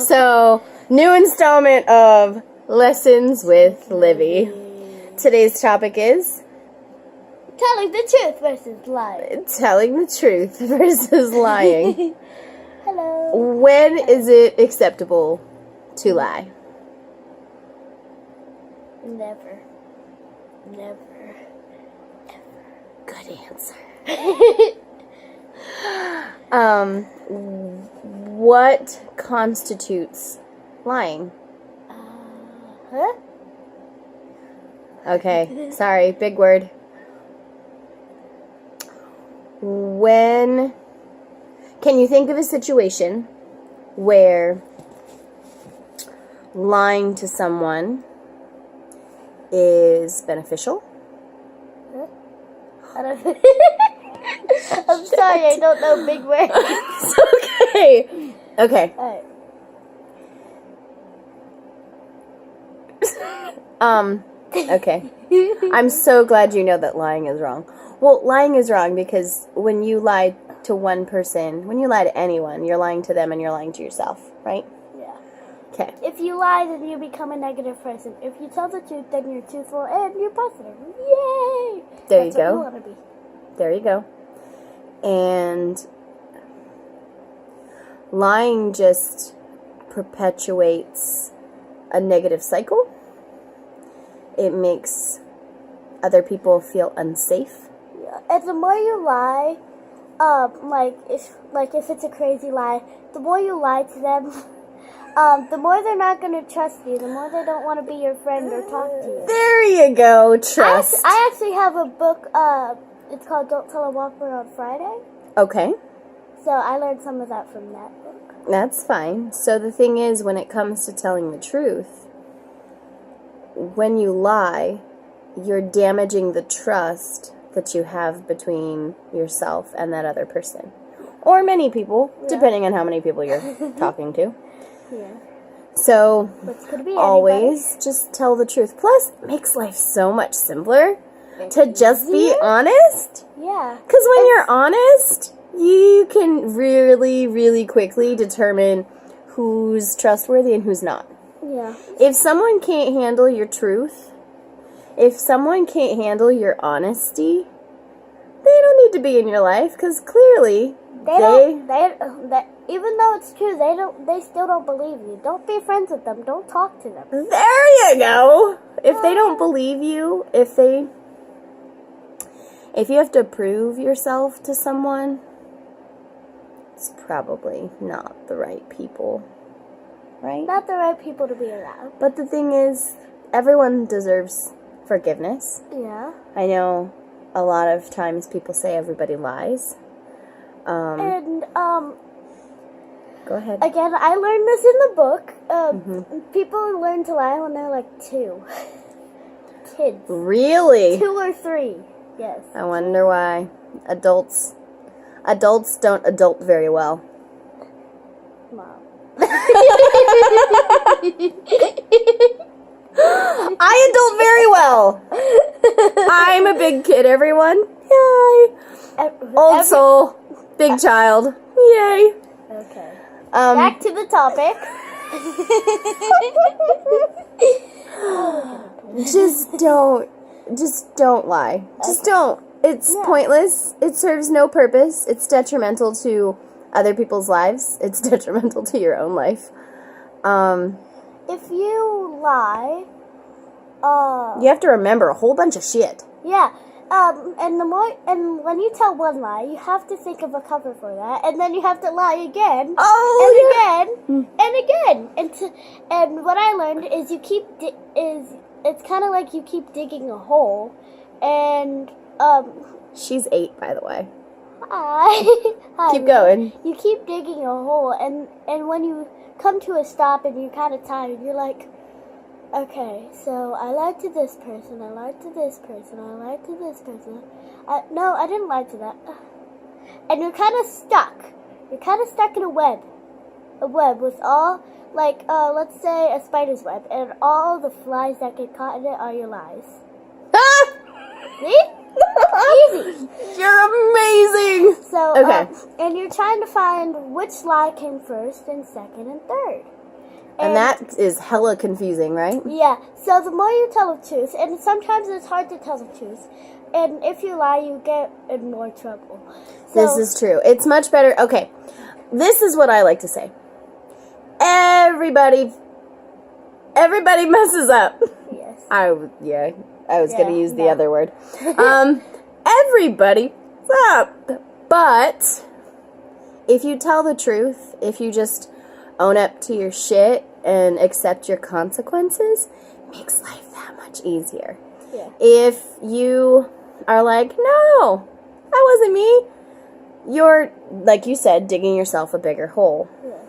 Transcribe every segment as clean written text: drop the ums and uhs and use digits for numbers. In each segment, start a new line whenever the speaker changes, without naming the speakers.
So, new installment of Lessons with Livy. Today's topic is
telling the truth versus lying.
telling the truth versus lying.
Hello.
When is it acceptable to lie?
Never.
Good answer. What constitutes lying?
Huh?
Okay, sorry, big word. Can you think of a situation where lying to someone is beneficial?
Huh? I don't I'm sorry, I don't know big words.
It's okay. Okay.
Alright.
Okay. I'm so glad you know that lying is wrong. Well, lying is wrong because when you lie to one person, when you lie to anyone, you're lying to them and you're lying to yourself, right?
Yeah.
Okay.
If you lie, then you become a negative person. If you tell the truth, then you're truthful and you're positive. Yay!
There
That's
you go.
What you want to be.
There you go. And lying just perpetuates a negative cycle. It makes other people feel unsafe.
Yeah. And the more you lie, if it's a crazy lie, the more you lie to them, the more they're not going to trust you. The more they don't want to be your friend or talk to you.
There you go. Trust.
I actually have a book. It's called "Don't Tell a Whopper on Friday."
Okay.
So I learned some of that from that book.
That's fine. So the thing is, when it comes to telling the truth, when you lie, you're damaging the trust that you have between yourself and that other person. Or many people, depending on how many people you're talking to.
Yeah.
So,
Which could be
always just tell the truth. Plus, it makes life so much simpler to just be honest.
Yeah.
Because when you're honest, you can really, really quickly determine who's trustworthy and who's not.
Yeah.
If someone can't handle your truth, if someone can't handle your honesty, they don't need to be in your life because clearly
even though it's true, they still don't believe you. Don't be friends with them. Don't talk to them.
There you go. If they don't believe you, if you have to prove yourself to someone, it's probably not the right people. Right?
Not the right people to be around.
But the thing is, everyone deserves forgiveness.
Yeah.
I know a lot of times people say everybody lies. Go ahead.
Again, I learned this in the book. People learn to lie when they're like 2. Kids.
Really?
2 or 3. Yes.
I wonder why. Adults don't adult very well.
Mom.
I adult very well. I'm a big kid, everyone. Yay. Old soul. Big child. Yay.
Okay. Back to the topic.
Just don't lie. Just don't. It's pointless. It serves no purpose. It's detrimental to other people's lives. It's detrimental to your own life.
If you lie,
you have to remember a whole bunch of shit.
Yeah. And when you tell one lie, you have to think of a cover for that, and then you have to lie again, and again. And what I learned is it's kind of like you keep digging a hole, and
She's 8, by the way.
Hi.
Keep going.
You keep digging a hole, and when you come to a stop and you're kind of tired, you're like, okay, so I lied to this person, I lied to this person, I lied to this person. No, I didn't lie to that. And you're kind of stuck. You're kind of stuck in a web. A web with all, let's say a spider's web, and all the flies that get caught in it are your lies. See? Easy.
You're amazing.
So,
okay.
And you're trying to find which lie came first and second and third.
And that is hella confusing, right?
Yeah, so the more you tell the truth, and sometimes it's hard to tell the truth, and if you lie, you get in more trouble. So,
this is true. It's much better. Okay, this is what I like to say. Everybody messes up.
Yes.
I was going to use the
no.
other word. Everybody up. But if you tell the truth, if you just own up to your shit and accept your consequences, it makes life that much easier.
Yeah.
If you are like, no, that wasn't me, you're, like you said, digging yourself a bigger hole.
Yes.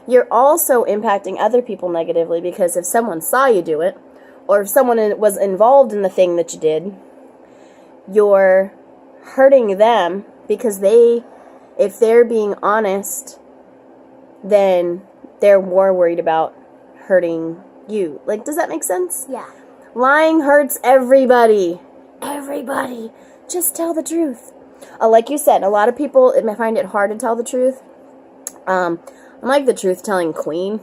You're also impacting other people negatively, because if someone saw you do it, or if someone was involved in the thing that you did, you're hurting them, because if they're being honest, then they're more worried about hurting you. Like, does that make sense?
Yeah.
Lying hurts everybody. Everybody. Just tell the truth. Like you said, a lot of people find it hard to tell the truth. I'm like the truth-telling queen.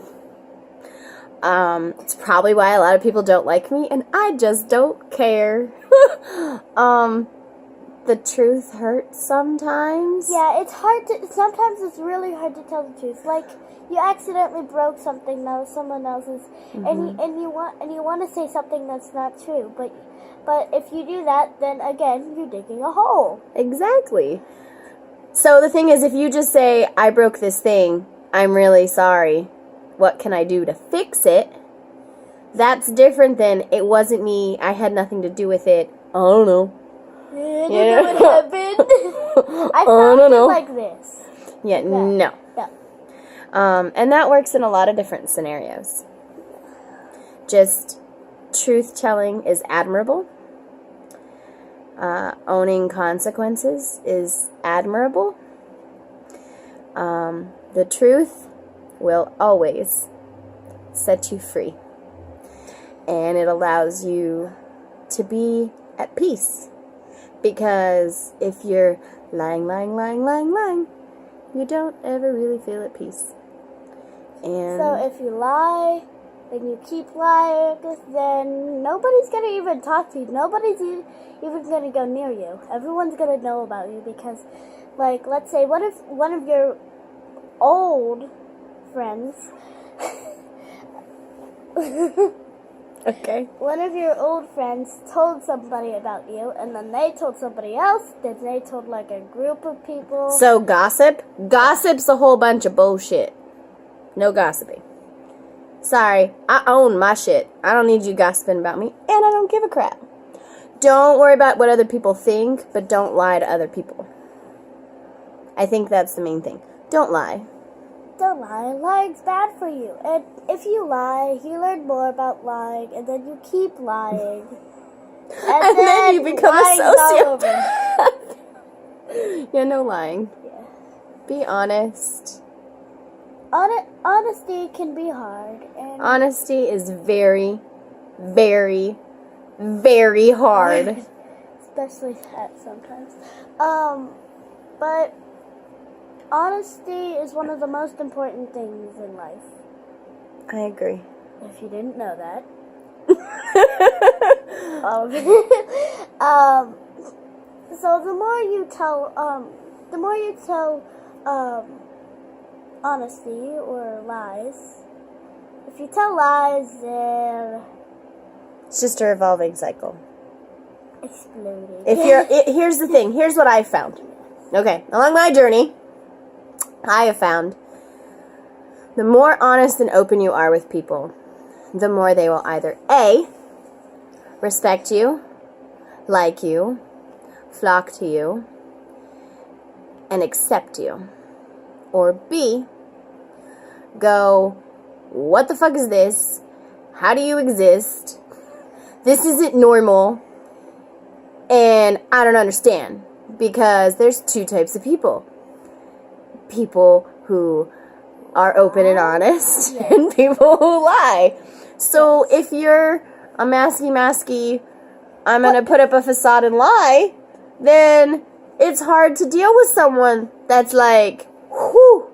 It's probably why a lot of people don't like me, and I just don't care. The truth hurts sometimes.
Yeah, sometimes it's really hard to tell the truth. Like, you accidentally broke something that was someone else's, and you want to say something that's not true, but if you do that, then again, you're digging a hole.
Exactly. So the thing is, if you just say, I broke this thing, I'm really sorry, what can I do to fix it? That's different than, it wasn't me, I had nothing to do with it, I don't know.
You know what happened? I
don't know.
like this.
Yeah, no. And that works in a lot of different scenarios. Just truth-telling is admirable. Owning consequences is admirable. The truth will always set you free. And it allows you to be at peace. Because if you're lying, you don't ever really feel at peace. And
so if you lie, and you keep lying, then nobody's going to even talk to you. Nobody's even going to go near you. Everyone's going to know about you because, like, let's say, what if one of your old friends...
Okay.
One of your old friends told somebody about you, and then they told somebody else, then they told, like, a group of people.
So gossip? Gossip's a whole bunch of bullshit. No gossiping. Sorry, I own my shit. I don't need you gossiping about me, and I don't give a crap. Don't worry about what other people think, but don't lie to other people. I think that's the main thing. Don't lie.
Don't lie. Lying's bad for you. And if you lie, you learn more about lying, and then you keep lying.
And then you become a sociopath. Yeah, no lying.
Yeah.
Be honest.
Honesty can be hard. And
Honesty is very, very, very hard.
Especially that sometimes. But honesty is one of the most important things in life.
I agree.
If you didn't know that. So the more you tell honesty or lies, if you tell lies, then
It's just a revolving cycle.
exploding.
Here's the thing. Here's what I found. Okay, along my journey, I have found the more honest and open you are with people, the more they will either A, respect you, like you, flock to you, and accept you, or B, go, what the fuck is this? How do you exist? This isn't normal, and I don't understand, because there's two types of people. People who are open and honest, and people who lie. So if you're a masky, I'm going to put up a facade and lie, then it's hard to deal with someone that's like, whew,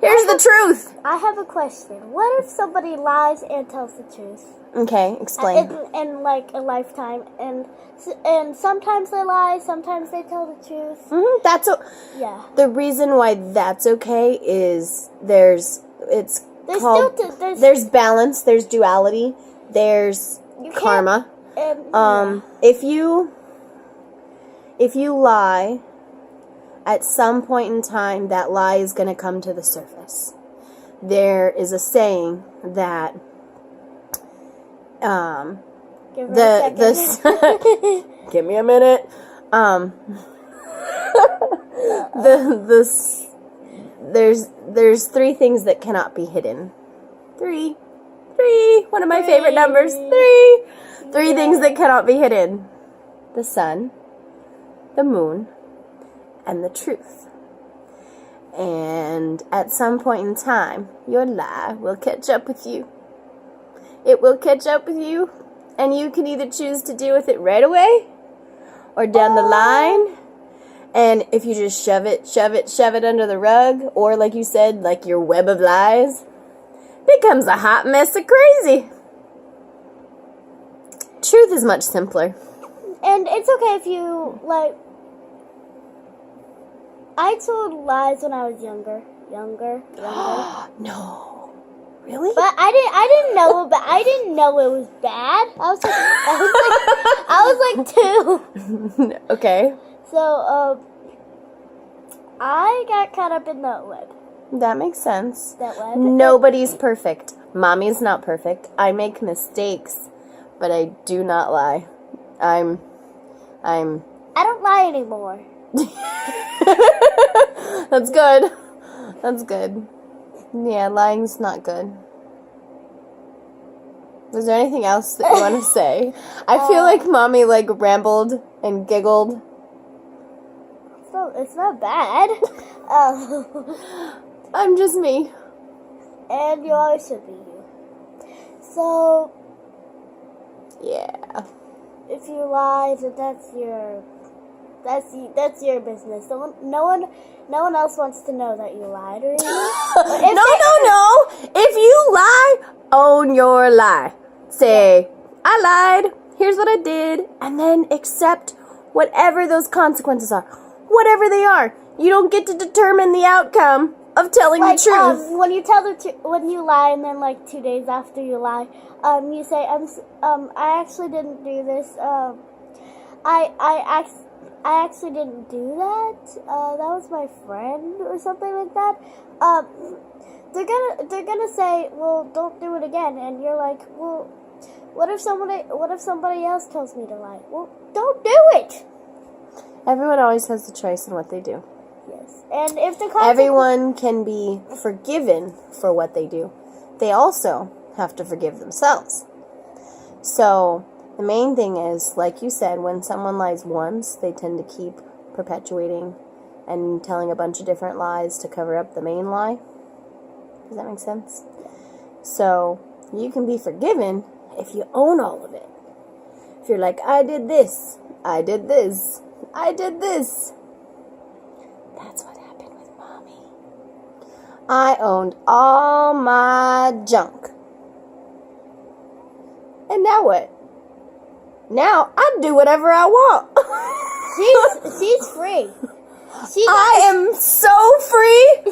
Here's the truth.
I have a question. What if somebody lies and tells the truth?
Okay, explain.
In like a lifetime, and sometimes they lie, sometimes they tell the truth.
Yeah. The reason why that's okay is there's balance, there's duality, there's karma. If you lie, at some point in time, that lie is going to come to the surface. There is a saying that
Give
me a minute. There's three things that cannot be hidden. Three. One of my favorite numbers. Three things that cannot be hidden: the sun, the moon, and the truth. And at some point in time, your lie will catch up with you. It will catch up with you, and you can either choose to deal with it right away or down the line. And if you just shove it under the rug, or like you said, like your web of lies, becomes a hot mess of crazy. Truth is much simpler.
And it's okay if you, like, I told lies when I was younger.
No. Really?
But I didn't know it was bad. I was like 2.
Okay.
So I got caught up in that web.
That makes sense.
That web.
Nobody's perfect. Mommy's not perfect. I make mistakes, but I do not lie. I
don't lie anymore.
That's good. That's good. Yeah, lying's not good. Is there anything else that you want to say? I feel like Mommy rambled and giggled.
It's not bad.
I'm just me.
And you always should be you. So
yeah.
If you lie, then that's your business. No one else wants to know that you lied or anything.
No. If you lie, own your lie. Say, I lied. Here's what I did, and then accept whatever those consequences are, whatever they are. You don't get to determine the outcome of telling the truth.
When you when you lie, and then 2 days after you lie, you say, I actually didn't do this. I actually didn't do that. That was my friend or something like that. They're gonna say, well, don't do it again, and you're like, well, what if somebody else tells me to lie? Well, don't do it.
Everyone always has the choice in what they do.
Yes, and if
everyone can be forgiven for what they do, they also have to forgive themselves. So the main thing is, like you said, when someone lies once, they tend to keep perpetuating and telling a bunch of different lies to cover up the main lie. Does that make sense? So you can be forgiven if you own all of it. If you're like, I did this, I did this, I did this. That's what happened with Mommy. I owned all my junk. And now what? Now I do whatever I want.
She's free.
I am so free.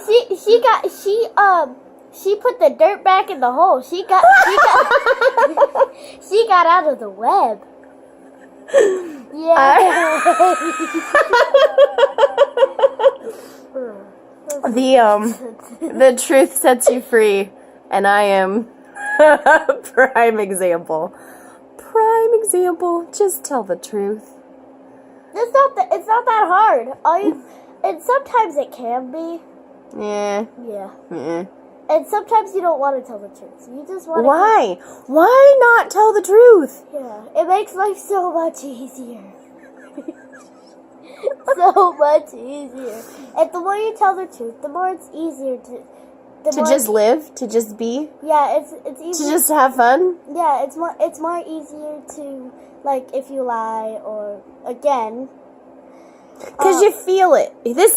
She put the dirt back in the hole. She got out of the web. Yeah.
The truth sets you free, and I am a prime example. Just tell the truth.
It's not that hard. And sometimes it can be.
Yeah.
Yeah.
Yeah.
And sometimes you don't want to tell the truth. You just want to.
Why? Why not tell the truth?
Yeah. It makes life so much easier. So much easier. And the more you tell the truth, the more it's easier to
just live, to just be.
Yeah, it's easier
to just have fun.
Yeah, it's more easier to, if you lie, or again,
Because you feel it. This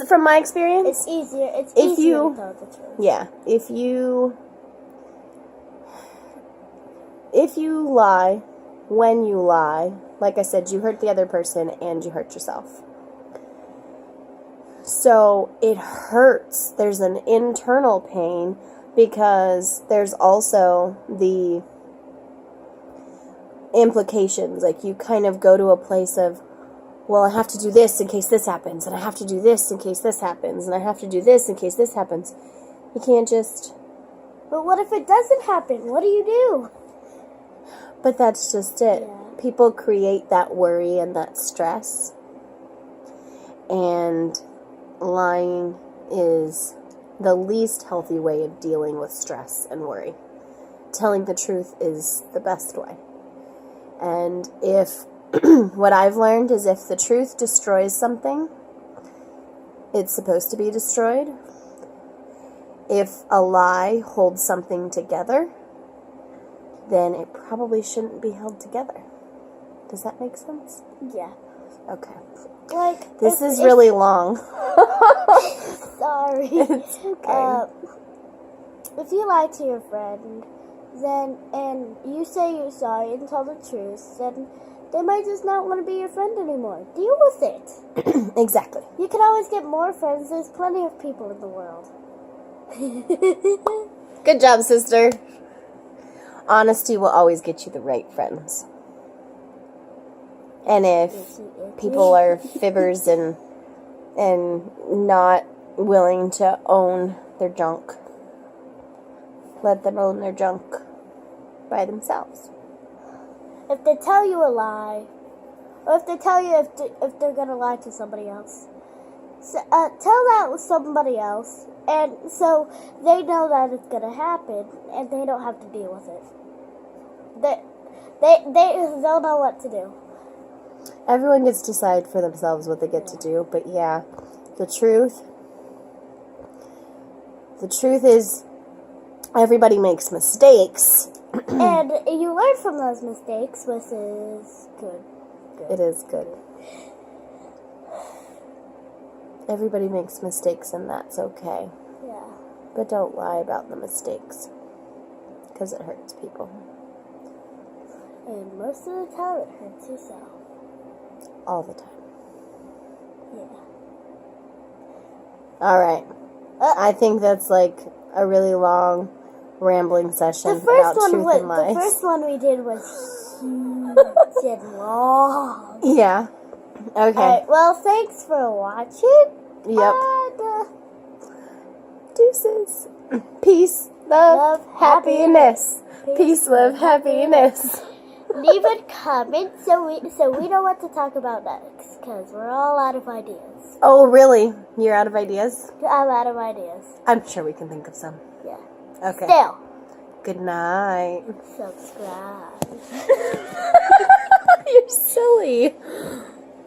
from my experience.
It's easier. It's easier to tell the truth.
Yeah. If you lie, when you lie, like I said, you hurt the other person and you hurt yourself. So it hurts. There's an internal pain because there's also the implications. Like you kind of go to a place of, well, I have to do this in case this happens, and I have to do this in case this happens, and I have to do this in case this happens. You can't just...
But what if it doesn't happen? What do you do?
But that's just it.
Yeah.
People create that worry and that stress. And lying is the least healthy way of dealing with stress and worry. Telling the truth is the best way. And if what I've learned is if the truth destroys something, it's supposed to be destroyed. If a lie holds something together, then it probably shouldn't be held together. Does that make sense?
Yeah.
Okay.
Like
this is really long.
Sorry.
It's okay.
If you lie to your friend, and you say you're sorry and tell the truth, then they might just not want to be your friend anymore. Deal with it.
Exactly.
You can always get more friends. There's plenty of people in the world.
Good job, sister. Honesty will always get you the right friends. And if people are fibbers and not willing to own their junk, let them own their junk by themselves.
If they tell you a lie, or if they tell you if they're gonna lie to somebody else, so, tell that with somebody else, and so they know that it's gonna happen, and they don't have to deal with it. They'll know what to do.
Everyone gets to decide for themselves what they get to do, but yeah, the truth is everybody makes mistakes.
And you learn from those mistakes, which is good.
It is good. Everybody makes mistakes and that's okay.
Yeah.
But don't lie about the mistakes, because it hurts people.
And most of the time it hurts yourself.
All the time.
Yeah.
Alright. I think that's like a really long, rambling session about truth and lies.
The first one we did was huge and long.
Yeah. Okay.
Alright, well, thanks for watching.
Yep.
And,
deuces. Peace, love, happiness. Peace, love, happiness.
Leave a comment so we know what to talk about next, because we're all out of ideas.
Oh, really? You're out of ideas?
I'm out of ideas.
I'm sure we can think of some.
Yeah.
Okay.
Still.
Good night.
Subscribe.
You're silly.